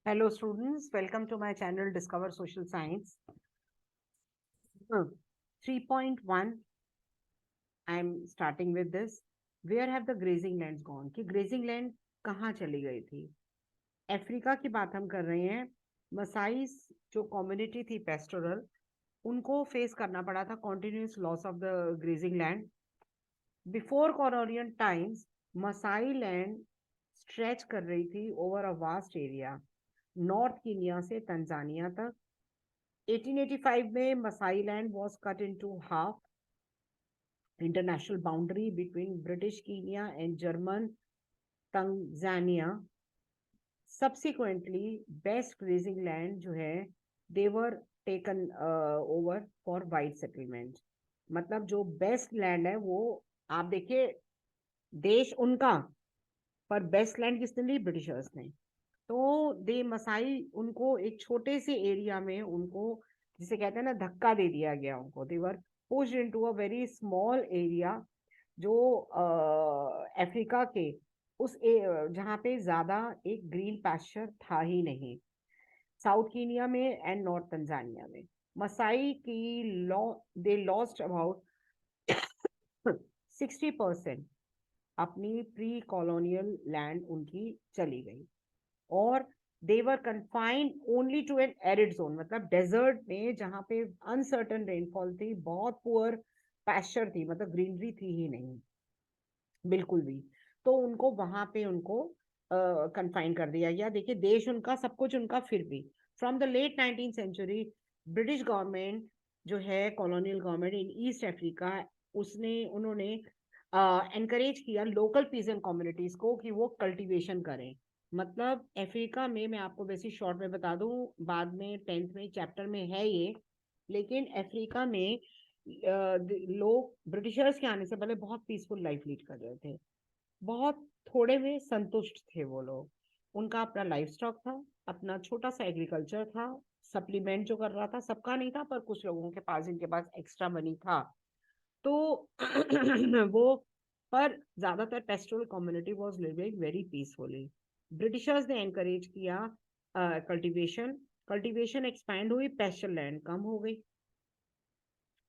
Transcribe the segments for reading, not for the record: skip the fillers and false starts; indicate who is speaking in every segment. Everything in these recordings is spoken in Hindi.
Speaker 1: Hello students, welcome to my channel Discover Social Science. 3.1, I am starting with this. Where have the grazing lands gone? कि grazing land कहाँ चली गई थी? अफ्रीका की बात हम कर रहे हैं. मसाई जो कम्युनिटी थी पेस्टोरल, उनको फेस करना पड़ा था continuous loss of the grazing land. Before colonial times, Maasai land stretch कर रही थी over a vast area, north Kenya से तंजानिया तक. 1885 में Maasai land was cut into half. International boundary between British Kenya and German Tanzania. Subsequently, best grazing land जो है, they were taken over for white settlement. मतलब जो बेस्ट लैंड है वो, आप देखिए, देश उनका, पर बेस्ट लैंड किसने ली? ब्रिटिशर्स ने. तो दे मसाई उनको एक छोटे से एरिया में, उनको जिसे कहते हैं ना, धक्का दे दिया गया उनको. They were pushed into a very small area, जो अफ्रीका के उस जहाँ पे ज्यादा एक ग्रीन पैस्चर था ही नहीं, साउथ कीनिया में एंड नॉर्थ तंजानिया में. मसाई की लॉ, दे लॉस्ट अबाउट 60% अपनी प्री कॉलोनियल लैंड उनकी चली गई. और they were confined only to an arid zone, मतलब डेजर्ट में जहां पे अनसर्टन रेनफॉल थी, बहुत पुअर पैस्चर थी, मतलब ग्रीनरी थी ही नहीं बिल्कुल भी. तो उनको वहां पे उनको कन्फाइन कर दिया गया. देखिए, देश उनका, सब कुछ उनका, फिर भी from the late 19th century British government जो है, colonial government in East Africa, उसने उन्होंने एनकरेज किया लोकल पीजेंट कम्युनिटीज को कि वो कल्टीवेशन करें. मतलब अफ्रीका में, मैं आपको वैसे शॉर्ट में बता दूं, बाद में 10th में चैप्टर में है ये, लेकिन अफ्रीका में लोग ब्रिटिशर्स के आने से पहले बहुत पीसफुल लाइफ लीड कर रहे थे. बहुत थोड़े में संतुष्ट थे वो लोग. उनका अपना लाइफ स्टॉक था, अपना छोटा सा एग्रीकल्चर था, सप्लीमेंट जो कर रहा था, सबका नहीं था, पर कुछ लोगों के पास, जिनके पास एक्स्ट्रा मनी था, तो वो, पर ज्यादातर pastoral community was living very peacefully. Britishers ने एनकरेज किया कल्टीवेशन. कल्टीवेशन एक्सपैंड हुई, पेस्चर लैंड कम हो गई.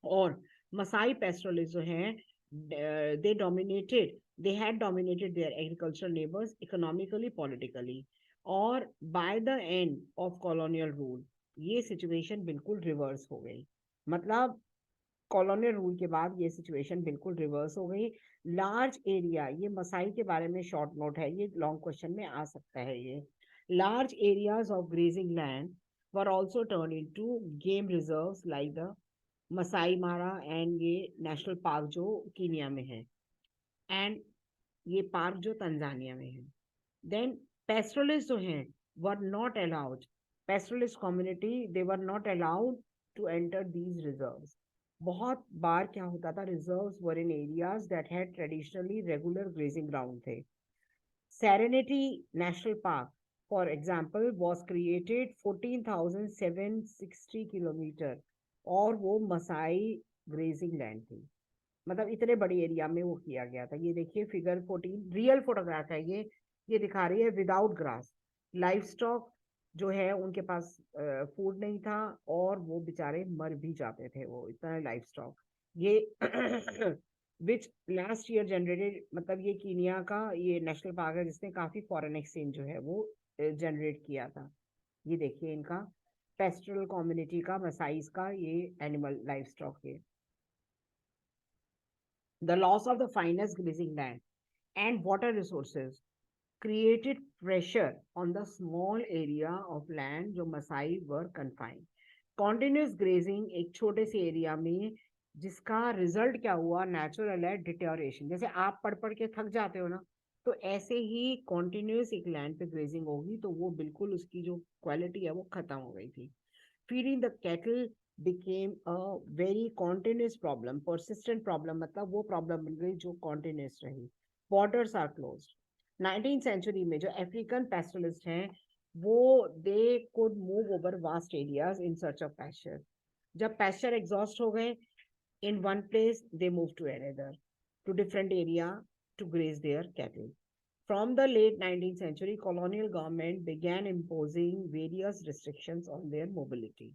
Speaker 1: और मसाई पेस्टोरलिस्ट जो हैं, they dominated, they had dominated their agricultural neighbours economically, politically. और by the end of colonial rule, ये सिचुएशन बिल्कुल रिवर्स हो गई. मतलब कॉलोनियल रूल के बाद ये सिचुएशन बिल्कुल रिवर्स हो गई. लार्ज एरिया, ये मसाई के बारे में शॉर्ट नोट है, ये लॉन्ग क्वेश्चन में आ सकता है ये. Large areas of grazing land were also turn into game reserves like the Maasai Mara and ये नेशनल पार्क जो कीनिया में है, एंड ये पार्क जो तंजानिया में है. देन पेस्टोरलिस्ट जो हैं, were not allowed, pastoralist community, they were not allowed to enter these reserves. बहुत बार क्या होता था, reserves were in areas that had traditionally regular grazing ground थे. Serengeti national park, for example, was created 14,760 kilometre, और वो मसाई ग्रेजिंग लैंड थी. मतलब इतने बड़ी एरिया में वो किया गया था. ये देखिए फिगर 14, रियल फोटोग्राफ है ये दिखा रही है विदाउट ग्रास. लाइफ स्टॉक जो है, उनके पास फूड नहीं था, और वो बेचारे मर भी जाते थे, वो इतना लाइफ स्टॉक. ये विच लास्ट ईयर जनरेटेड, मतलब ये कीनिया का ये नेशनल पार्क है जिसने काफी फॉरेन एक्सचेंज जो है वो जनरेट किया था. ये देखिए इनका पेस्टोरल कम्युनिटी का, मसाइज का ये एनिमल लाइफ स्टॉक है. The loss of the finest grazing land and water resources created pressure on the small area of land जो Masai were confined. Continuous grazing एक छोटे से एरिया में, जिसका रिजल्ट क्या हुआ, नेचुरल है डिटोरेशन. जैसे आप पढ़ पढ़ के थक जाते हो ना, तो ऐसे ही कॉन्टिन्यूस एक लैंड पे ग्रेजिंग होगी तो वो बिल्कुल उसकी जो क्वालिटी है वो खत्म हो गई थी. Feeding the cattle became a very continuous problem, persistent problem, मतलब वो प्रॉब्लम बन गई जो continuous रही. Borders are closed. 19th century में जो अफ्रीकन पेस्टलिस्ट हैं, वो they could move over vast areas in search of pasture. जब pasture exhaust हो गए, in one place they moved to another, to different area to graze their cattle. From the late 19th century, colonial government began imposing various restrictions on their mobility.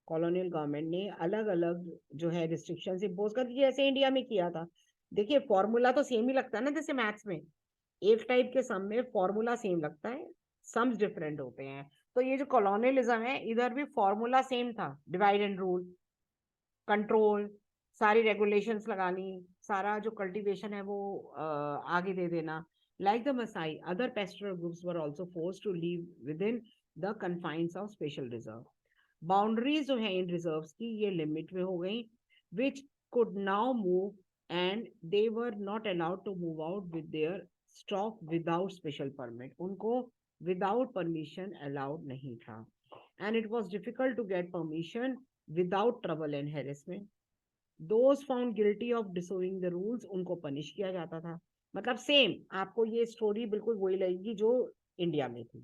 Speaker 1: Colonial government ने अलग अलग जो है रिस्ट्रिक्शंस इम्पोज कर दी, जैसे इंडिया में किया था. देखिए फॉर्मूला तो सेम ही लगता है ना, जैसे मैथ्स में एक टाइप के सम में फॉर्मूला सेम लगता है, सम्स डिफरेंट होते हैं. तो ये जो कॉलोनियलिज्म है, इधर भी फॉर्मूला सेम था, डिवाइड एंड रूल, कंट्रोल, सारी रेगुलेशंस लगानी, सारा जो कल्टीवेशन है वो आगे दे देना. Like the Maasai, other pastoral groups were also forced to live within the confines of special reserve. Boundaries जो है इन reserves की ये limit में हो गई, which could now move, and they were not allowed to move out with their stock without special permit. उनको without permission allowed नहीं था. And it was difficult to get permission without trouble and harassment. Those found guilty of disobeying the rules, उनको पनिश किया जाता था. मतलब सेम आपको ये स्टोरी बिल्कुल वही लगेगी जो इंडिया में थी.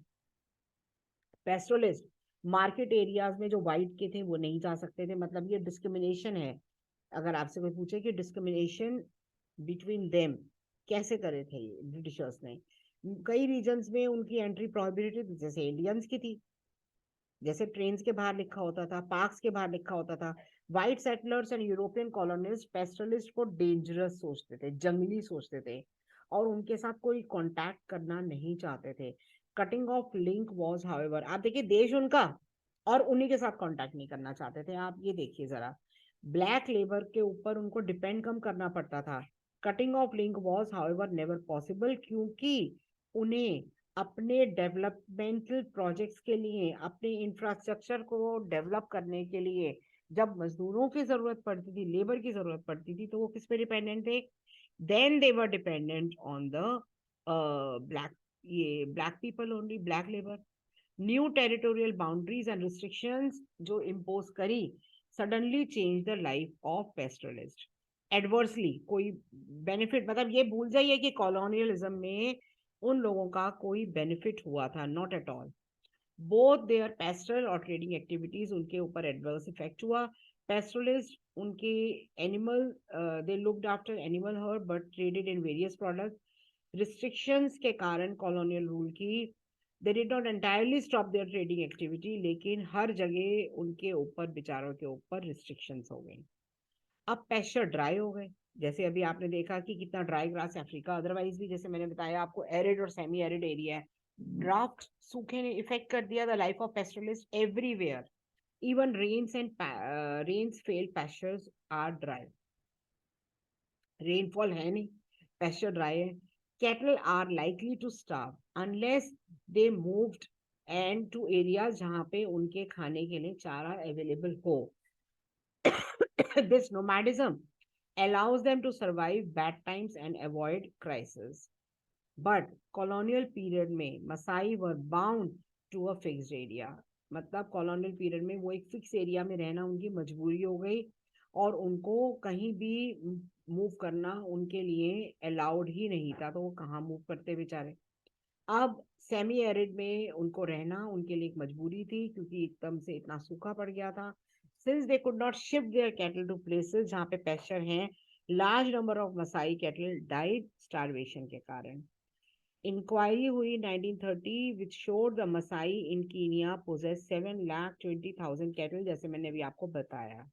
Speaker 1: पेस्टोलिस्ट मार्केट एरियाज में जो वाइट के थे वो नहीं जा सकते थे. मतलब ये डिस्क्रिमिनेशन है. अगर आपसे कोई पूछे कि डिस्क्रिमिनेशन बिटवीन देम कैसे करे थे ये ब्रिटिशर्स ने, कई रीजन्स में उनकी एंट्री प्रोहिबिटेड थी, जैसे इंडियंस की थी, जैसे ट्रेन्स के बाहर लिखा होता था, पार्क्स के बाहर लिखा होता था. White settlers and European colonist pastoralist को डेंजरस सोचते थे, जंगली सोचते थे, और उनके साथ कोई कांटेक्ट करना नहीं चाहते थे. Cutting of link was however, आप देखिए देश उनका और उन्हीं के साथ कांटेक्ट नहीं करना चाहते थे. आप ये देखिए जरा, ब्लैक लेबर के ऊपर उनको डिपेंड कम करना पड़ता था. Cutting of link was however never possible, क्योंकि उन्हें अपने डेवलपमेंटल प्रोजेक्ट्स के लिए, अपने इंफ्रास्ट्रक्चर को डेवलप करने के लिए जब मजदूरों की जरूरत पड़ती थी, लेबर की जरूरत पड़ती थी, तो वो किस पे डिपेंडेंट थे? Then they were dependent on the black, ये black people only, black labour. New territorial boundaries and restrictions जो इम्पोज करी suddenly change the life of pastoralist adversely. कोई बेनिफिट, मतलब ये भूल जाइए कि कॉलोनियलिज्म में उन लोगों का कोई बेनिफिट हुआ था, not at all. Both their pastoral और ट्रेडिंग एक्टिविटीज उनके ऊपर एडवर्स इफेक्ट हुआ. पेस्टरलिस्ट उनके animal, they looked after animal herd but traded in various product. Restrictions के कारण कॉलोनियल रूल की, they did not entirely stop their trading activity, लेकिन हर जगह उनके ऊपर, बेचारों के ऊपर रिस्ट्रिक्शंस हो गई. अब पेस्चर ड्राई हो गए, जैसे अभी आपने देखा कि कितना ड्राई ग्रास अफ्रीका, अदरवाइज भी जैसे मैंने बताया आपको एरिड और सेमी एरिड एरिया है. ड्राफ्ट सूखे ने इफेक्ट कर दिया the life of pastoralist everywhere. Even rains failed, pastures are dry. Rainfall है नहीं, पेस्चर ड्राई है. Cattle are likely to starve unless they moved and to areas जहां पे उनके खाने के लिए चारा अवेलेबल हो. This nomadism allows them to survive bad times and avoid crisis. But colonial period में Masai were bound to a fixed area. मतलब colonial period में वो एक फिक्स एरिया में रहना उनकी मजबूरी हो गई, और उनको कहीं भी मूव करना उनके लिए अलाउड ही नहीं था. तो वो कहाँ मूव करते बेचारे. अब सेमी एरिड में उनको रहना उनके लिए एक मजबूरी थी, क्योंकि एकदम से इतना सूखा पड़ गया था. Since they could not shift their cattle to places जहाँ पे पेस्चर हैं, large number of Masai cattle died starvation के कारण. इंक्वायरी हुई 1930 which showed the Masai in Kenya possess 7,20,000 cattle, जैसे मैंने अभी आपको बताया,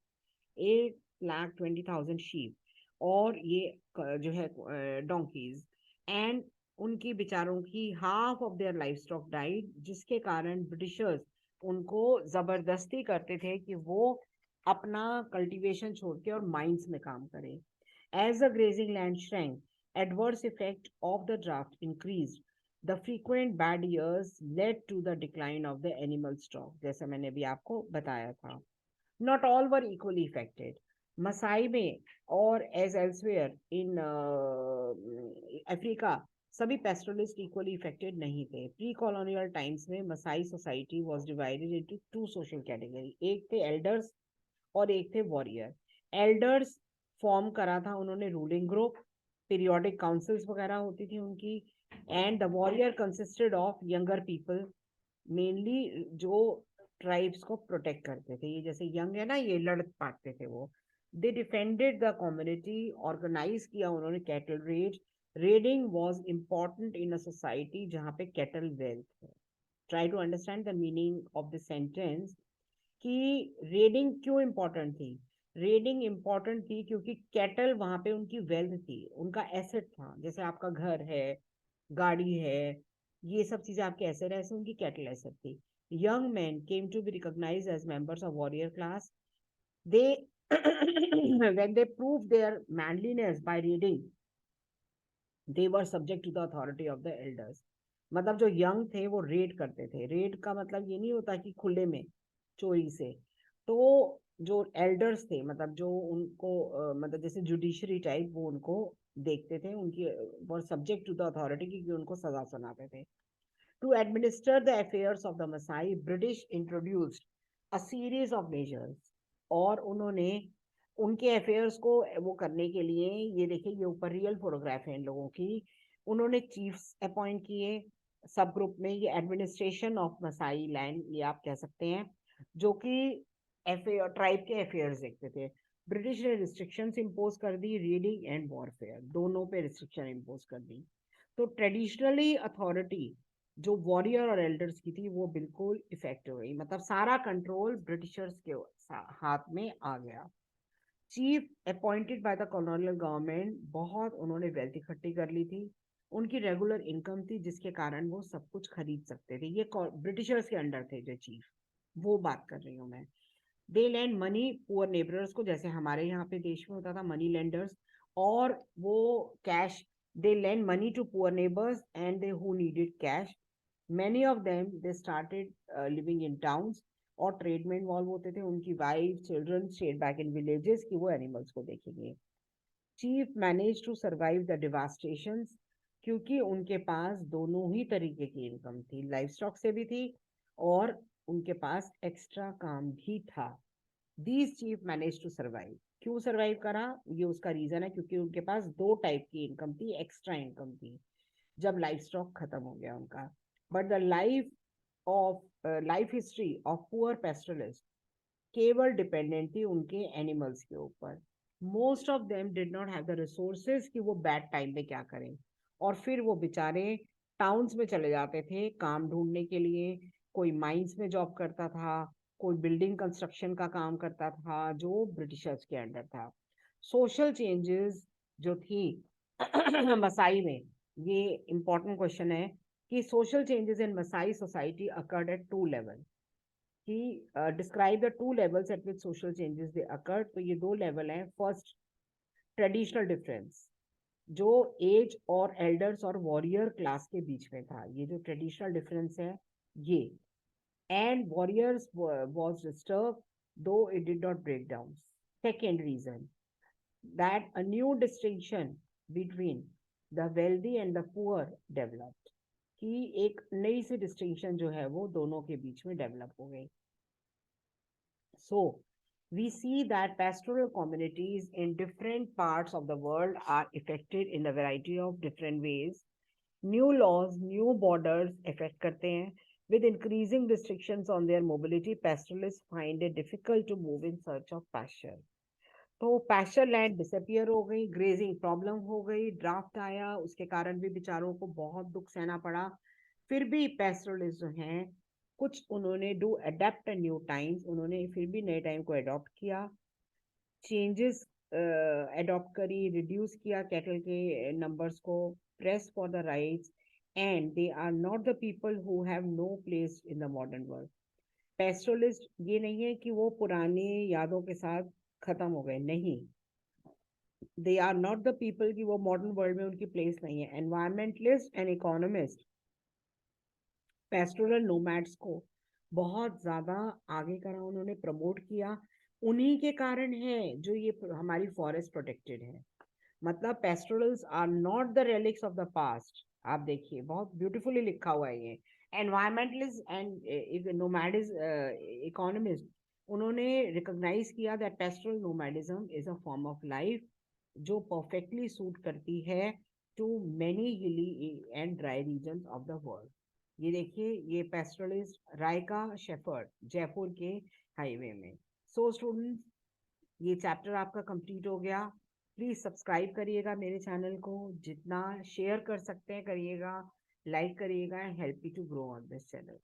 Speaker 1: 8,20,000 sheep, और ये जो है donkeys, and उनकी बेचारों की half of their life stock died, जिसके कारण ब्रिटिशर्स उनको जबरदस्ती करते थे कि वो अपना कल्टीवेशन छोड़ के और माइंस में काम करें. As the grazing land shrank, adverse effect of the drought increased. The frequent bad years led to the decline of the animal stock, जैसे मैंने भी आपको बताया था. Not all were equally affected. Masai में और as elsewhere in Africa, सभी pastoralists equally affected नहीं थे. Pre-colonial times में Masai society was divided into two social categories. एक थे elders और एक थे warrior. Elders फॉर्म करा था उन्होंने रूलिंग ग्रुप, पीरियोडिक काउंसिल्स वगैरह होती थी उनकी. And the warrior consisted of younger people, mainly जो ट्राइब्स को प्रोटेक्ट करते थे. ये जैसे यंग है ना, ये लड़ पाते थे वो. They defended the community, organise किया उन्होंने cattle raid, raiding was important in a society जहाँ पे कैटल वेल्थ है. Try to understand the meaning of the sentence कि रेडिंग क्यों इम्पोर्टेंट थी. रेडिंग इम्पोर्टेंट थी क्योंकि कैटल वहां पे उनकी वेल्थ थी, उनका एसेट था. जैसे आपका घर है, गाड़ी है, ये सब चीजें आपके एसेट है, ऐसे उनकी कैटल एसेट थी. Young man came to be recognised as members of warrior class. They when they proved their manliness by reading, they were subject to the authority of the elders. मतलब जो यंग थे वो रेड करते थे. रेड का मतलब ये नहीं होता कि खुले में चोरी से. तो जो एल्डर्स थे, मतलब जो उनको मतलब जैसे जुडिशरी टाइप, वो उनको देखते थे, उनकी वो सब्जेक्ट टू द अथॉरिटी, क्योंकि उनको सजा सुनाते थे. To administer the affairs of the Maasai, British introduced a series of measures. और उन्होंने उनके अफेयर्स को वो करने के लिए, ये देखिए ये ऊपर रियल फोटोग्राफ है इन लोगों की, उन्होंने चीफ्स अपॉइंट किए सब ग्रुप में. ये एडमिनिस्ट्रेशन ऑफ मसाई लैंड ये आप कह सकते हैं, जो कि अफेयर ट्राइब के अफेयर्स देखते थे. ब्रिटिश ने रिस्ट्रिक्शंस इम्पोज कर दी, रीडिंग एंड वॉरफेयर दोनों पे रिस्ट्रिक्शन इम्पोज कर दी. तो ट्रेडिशनली अथॉरिटी जो वॉरियर और एल्डर्स की थी वो बिल्कुल इफेक्टिव हुई, मतलब सारा कंट्रोल ब्रिटिशर्स के हाथ में आ गया. Chief appointed by the colonial government, बहुत उन्होंने वेल्थ इकट्ठी कर ली थी. उनकी रेगुलर इनकम थी जिसके कारण वो सब कुछ खरीद सकते थे. ये ब्रिटिशर्स के अंडर थे जो चीफ, वो बात कर रही हूँ मैं. दे लैंड मनी पुअर नेबरर्स को, जैसे हमारे यहाँ पे देश में होता था मनी लेंडर्स, और वो cash. They lend money to poor neighbours and they who needed cash. Many of them they started living in towns, और ट्रेड में इन्वॉल्व होते थे. उनकी wife children stayed back in villages कि वो एनिमल्स को देखेंगे. Chief manage to survive the devastation, क्योंकि उनके पास दोनों ही तरीके की इनकम थी, लाइफ स्टॉक से भी थी और उनके पास एक्स्ट्रा काम भी था. These chief manage to survive. क्यों सर्वाइव करा, ये उसका रीजन है क्योंकि उनके पास दो टाइप की इनकम थी, एक्स्ट्रा इनकम थी, जब लाइफ स्टॉक खत्म हो गया उनका. But the life history of poor pastoralist केवल डिपेंडेंट थी उनके एनिमल्स के ऊपर. Most of them did not have the resources कि वो बैड टाइम में क्या करें, और फिर वो बेचारे टाउन्स में चले जाते थे काम ढूंढने के लिए. कोई माइंस में जॉब करता था, कोई बिल्डिंग कंस्ट्रक्शन का काम करता था जो ब्रिटिशर्स के अंडर था. सोशल चेंजेस जो थी मसाई में, ये इंपॉर्टेंट क्वेश्चन है कि social changes in Maasai society occurred at two level. कि describe the two levels at which social changes they occurred. तो ये दो लेवल हैं. फर्स्ट, ट्रेडिशनल डिफरेंस, जो एज और एल्डर्स और वॉरियर क्लास के बीच में था, ये जो ट्रेडिशनल डिफरेंस है ये. And warriors was disturb though it did not break down. Second reason, that a new distinction between the wealthy and the poor developed. कि एक नई सी डिस्टिंक्शन जो है वो दोनों के बीच में डेवलप हो गई. So, we see that pastoral communities in different parts of the world are affected in a variety of different ways. New laws, new borders affect करते हैं. With increasing restrictions on their mobility, pastoralists find it difficult to move in search of pasture. तो पैस्चर लैंड डिसअपियर हो गई, ग्रेजिंग प्रॉब्लम हो गई, ड्राफ्ट आया, उसके कारण भी बेचारों को बहुत दुख सहना पड़ा. फिर भी पैस्टोरलिस्ट जो हैं, कुछ उन्होंने डू अडेप्ट न्यू टाइम्स, उन्होंने फिर भी नए टाइम को अडॉप्ट किया, चेंजेस अडॉप्ट करी, रिड्यूस किया कैटल के नंबर्स को, press for the rights, and they are not the people who have no place in the modern world. Pastoralist ये नहीं है कि वो पुरानी यादों के साथ खत्म हो गए, नहीं. They are not the people की वो मॉडर्न वर्ल्ड में उनकी प्लेस नहीं है. Environmentalist and economist pastoral nomads को बहुत ज्यादा आगे करा, उन्होंने प्रमोट किया. उन्हीं के कारण है जो ये हमारी फॉरेस्ट प्रोटेक्टेड है. मतलब pastorals are not the relics of the past. आप देखिए बहुत ब्यूटीफुली लिखा हुआ है ये. एनवायरमेंटलिस्ट एंड नोमैडिस इकोनॉमिस्ट, उन्होंने रिकॉग्नाइज किया that pastoral nomadism is a form of life जो परफेक्टली सूट करती है to many hilly and dry region of the world. ये देखिए ये पेस्टोरलिस्ट रायका शेफर्ड, जयपुर के हाईवे में. सो स्टूडेंट्स, ये चैप्टर आपका कंप्लीट हो गया. प्लीज सब्सक्राइब करिएगा मेरे चैनल को, जितना शेयर कर सकते हैं करिएगा, लाइक करिएगा, help me to grow on this channel.